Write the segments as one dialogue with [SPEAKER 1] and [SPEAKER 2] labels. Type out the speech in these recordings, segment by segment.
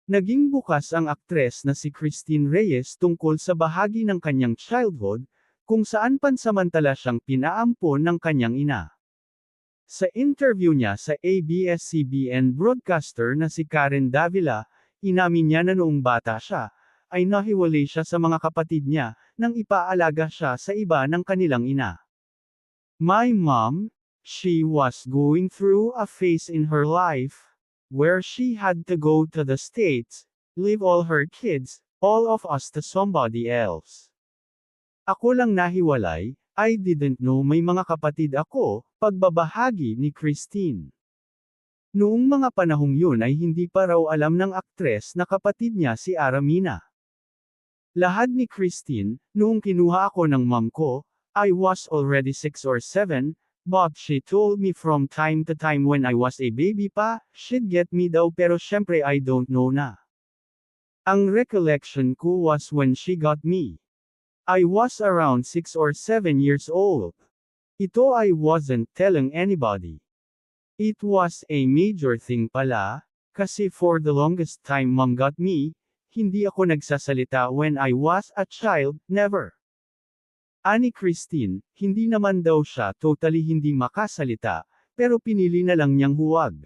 [SPEAKER 1] Naging bukas ang aktres na si Christine Reyes tungkol sa bahagi ng kanyang childhood, kung saan pansamantala siyang pinaampon ng kanyang ina. Sa interview niya sa ABS-CBN broadcaster na si Karen Davila, inamin niya na noong bata siya, ay nahiwalay siya sa mga kapatid niya, nang ipaalaga siya sa iba ng kanilang ina. My mom, she was going through a phase in her life, where she had to go to the States, leave all her kids, all of us to somebody else. Ako lang nahiwalay, I didn't know may mga kapatid ako, pagbabahagi ni Christine. Noong mga panahong yun ay hindi pa raw alam ng aktres na kapatid niya si Aramina. Lahad ni Christine, noong kinuha ako ng mom ko, I was already 6 or 7, but she told me from time to time when I was a baby pa, she'd get me daw pero syempre I don't know na. Ang recollection ko was when she got me. I was around 6 or 7 years old. Ito I wasn't telling anybody. It was a major thing pala, kasi for the longest time mom got me, hindi ako nagsasalita when I was a child, never. Ani Christine, hindi naman daw siya totally hindi makasalita, pero pinili na lang niyang huwag.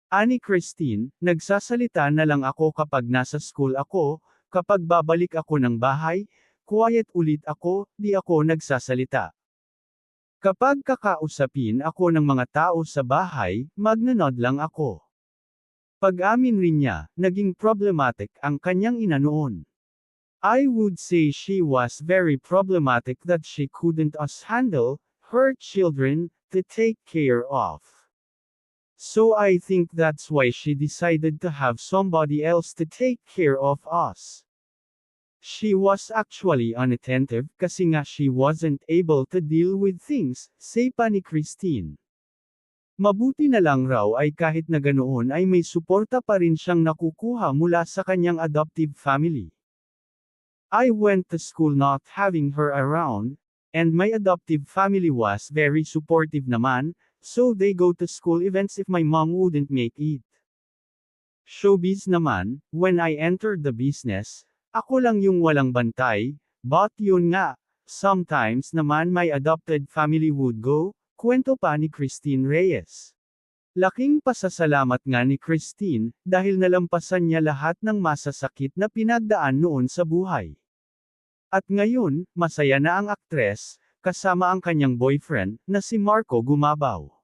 [SPEAKER 1] Ani Christine, nagsasalita na lang ako kapag nasa school ako, kapag babalik ako ng bahay, quiet ulit ako, di ako nagsasalita. Kapag kakausapin ako ng mga tao sa bahay, magnanod lang ako. Pag-amin rin niya, naging problematic ang kanyang ina noon. I would say she was very problematic that she couldn't handle her children to take care of. So I think that's why she decided to have somebody else to take care of us. She was actually inattentive kasi nga she wasn't able to deal with things, say pa ni Christine. Mabuti na lang raw ay kahit na ganoon ay may suporta pa rin siyang nakukuha mula sa kanyang adoptive family. I went to school not having her around, and my adoptive family was very supportive naman, so they go to school events if my mom wouldn't make it. Showbiz naman, when I entered the business, ako lang yung walang bantay, but yun nga, sometimes naman my adopted family would go, kwento pa ni Christine Reyes. Laking pasasalamat nga ni Christine, dahil nalampasan niya lahat ng masasakit na pinagdaan noon sa buhay. At ngayon, masaya na ang aktres, kasama ang kanyang boyfriend, na si Marco Gumabaw.